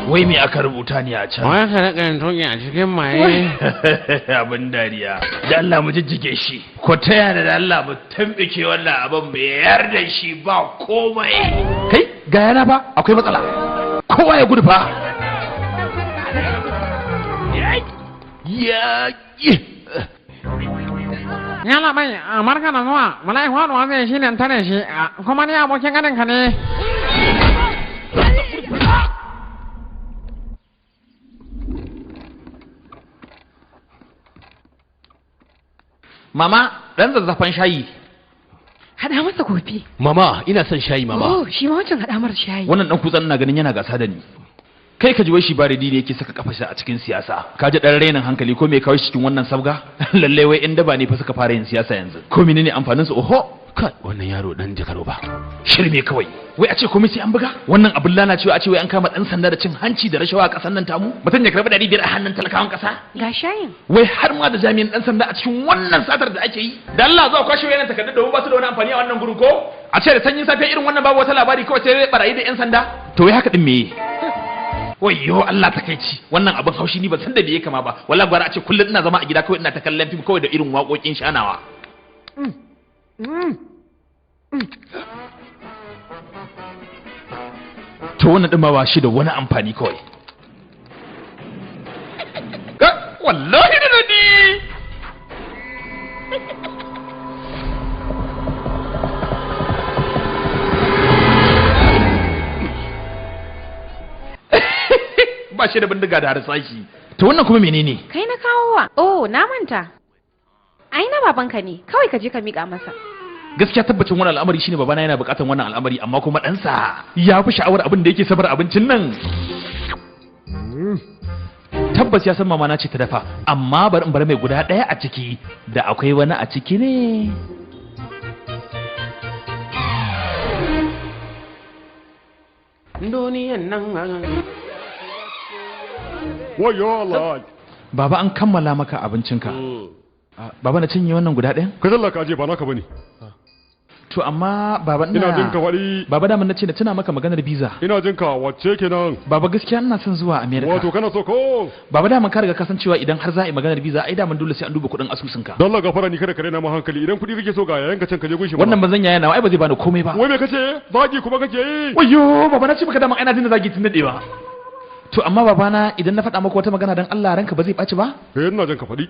wai me aka rubuta ne a can? Wai ka rika toki a cikin maye. Abin dariya. Da Allah mu jijjige shi. Ko taya da Allah mu tambike wannan abin mu yarda shi ba komai. Kai ga yana ba akwai matsala. Kowa ya gudu fa. Yalla bai, marka da zuwa. Malai faduwa zai shi ne tare shi. Kuma ni abokin ganin ka ne. Mama, ɗan zazzafan shayi. Haɗa masa kofi. Mama, ina son shayi mama. Oh, shi ma wancan haɗa masa shayi. Wannan ɗan kutsan na ganin yana gasa da ni. Kai ka ji wai shi baridi ne yake saka kafa a cikin siyasa. Ka ji ɗan rainin hankali ko me kawai cikin wannan sabga? Lalle wai in daba ne fa suka fara yin siyasa yanzu. Ko menene amfanin su? Oho, Kai, wannan yaro dan jakaro ba. shirme kawai. Wai a ce komai sai an buga? Wannan abin lalacewa a ce wai an kama ɗan sanda da cin hanci da rashawa a ƙasar nan tamu? Mutum ya karɓi 500 a hannun talakawan ƙasa? Ga shayin. Wai har ma da jami'in ɗan sanda a cikin wannan satar da ake yi? Da Allah zuwa kwashe wayannan takardun domin ba su da wani amfani a wannan gurin ko? A ce da sanyin safiya irin wannan babu wata labari kawai sai barayi da 'yan sanda? To wai haka din me? Wayyo Allah takeici, wannan abin haushi ni ban san da bai kama ba. Wallahi gwara a ce kullum ina zama a gida kawai ina ta kallon fim kawai da irin waƙoƙin shanawa. To wannan din ma ba shi da wani amfani kawai. Wallahi da ni. Ba shi da bindiga da harsashi. To wannan kuma menene? Kai na kawo wa. Oh, na manta. Ai na babanka ne. Kawai ka je ka miƙa masa. Gaskiya tabbacin wannan al'amari shine babana yana buƙatar wannan al'amari amma kuma ɗansa ya fi sha'awar abin da yake sabar abincin nan. Tabbas ya san mama na ce ta dafa amma bari in bar mai guda ɗaya a ciki da akwai wani a ciki ne. Duniyan nan. Wayo Allah. Baba an kammala maka abincinka. Baba na cinye wannan guda ɗayan? Ka zalla ka je ba naka bane. To amma baba Ina jin ka faɗi. Baba da mun nace na tuna maka maganar visa. Ina jin ka wacce kenan? Baba gaskiya ina son zuwa America. Wato kana so ko? Baba da mun ka riga kasancewa idan har za a yi maganar visa ai da mun dole sai an duba kuɗin asusunka. Don Allah gafara ni kada ka rena mu hankali idan kuɗi kake so ga yayan ka can ka je gunshi. Wannan bazan yaya nawa ai ba zai bani komai ba. Wai me kace? Zagi kuma kake yi? Wayyo baba na ce maka da mun ina jin zagi tun dadewa. To amma babana idan na faɗa maka wata magana dan Allah ranka ba zai ɓaci ba? Ina jin ka faɗi.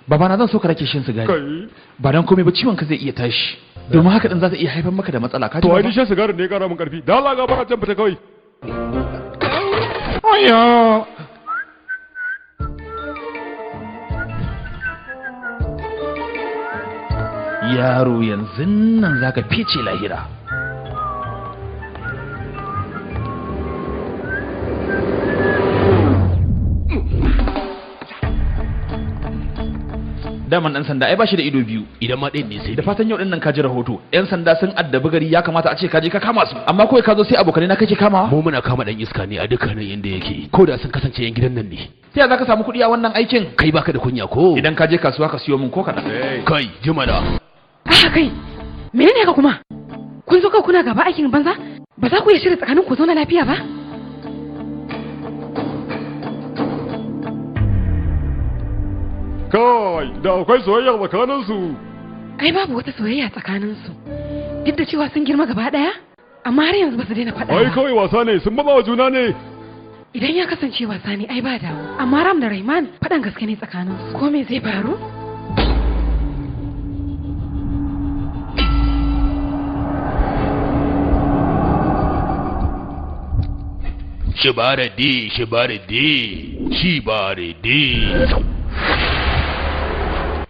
Babana zan so ka rake shin sigari. Kai. Ba dan komai ba ciwon ka zai iya tashi. Domin haka din za ta iya haifar maka da matsala ka ji. To ai shan sigarin ne ya kara mun karfi. Da Allah gafara can fita kawai. Wayyo. Yaro yanzu nan zaka fice lahira. Daman dan sanda ai bashi da ido biyu. Idan ma ɗayan ne sai Da fatan yau din nan ka ji rahoto. Yan sanda sun addabi gari ya kamata a ce ka je ka kama su. Amma kawai ka zo sai abokanai na kake kamawa? mu muna kama dan iska ne a dukkanin inda yake. Ko da sun kasance yan gidan nan ne. ta yaya zaka samu kuɗi a wannan aikin? Kai baka da kunya ko? Idan ka je kasuwa ka siyo min ko kaɗan. Kai jimana. Kai menene haka kuma? Kun zo kawai kuna gaba aikin banza? Ba za ku iya shirya tsakanin ku zauna lafiya ba? Kai, da akwai soyayya tsakaninsu. Ai babu wata soyayya tsakaninsu. Duk da cewa sun girma gaba ɗaya, amma har yanzu ba su daina faɗa Ai ba. kawai wasa ne, sun mama wa juna ne. Idan ya kasance wasa ne ai ba damu. Amma Ram da Raiman faɗan gaske ne tsakaninsu. Ko me zai faru? Shibaradi, shibaradi.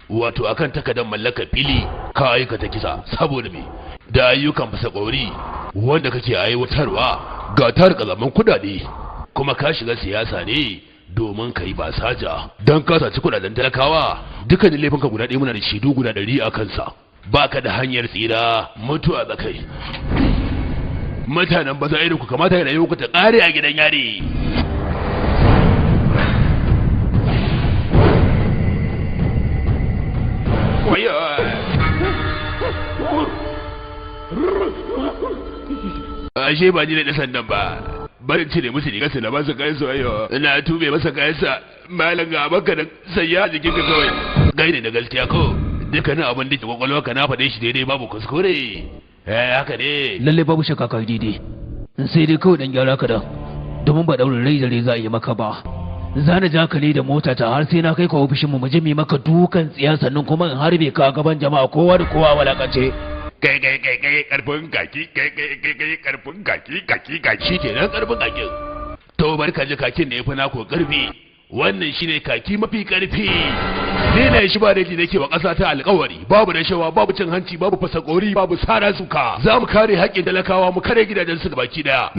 Wato akan takardar mallakar fili ka aikata kisa saboda me? Da ayyukan fasa ƙwauri wanda kake aiwatarwa ga tarin kazaman kudade kuma ka shiga siyasa ne domin ka yi basaja don ka saci kudaden talakawa. Dukkanin laifinka guda ɗaya muna da shaidu guda 100 a kansa. Baka da hanyar tsira, mutuwa da kai. Mutanen baza irin ku kamata ya rayu ku ta ƙare a gidan yari. Ashe ba ni da ɗan sandan ba. Barin cire musu rigarsa da masa kayan soyayya. Ina tube masa kayansa. Malam ga maka da sanya a jikinka kawai. Gaine da gaskiya ko. Dukkanin abin da ke kwakwalwa ka na faɗe shi daidai babu kuskure. Haka ne. Lalle babu shakka kai daidai. Sai dai kawai dan gyara ka da. Domin ba daurin rai da rai za a yi maka ba. Zana ja ka ne da mota ta har sai na kai ka ofishin mu je mu maka dukan tsiya sannan kuma in harbe ka gaban jama'a kowa da kowa walakance. Kai karfin kaki karfin kaki shi kenan karfin kakin. To barka ji kakin da ya fi nako karfi. Wannan shine kaki mafi karfi. Ni ne shi ba da ji nake wa ƙasa ta alƙawari. Babu rashawa, babu cin hanci, babu fasakori, babu sara suka. Za mu kare haƙƙin talakawa, mu kare gidajen su baki daya.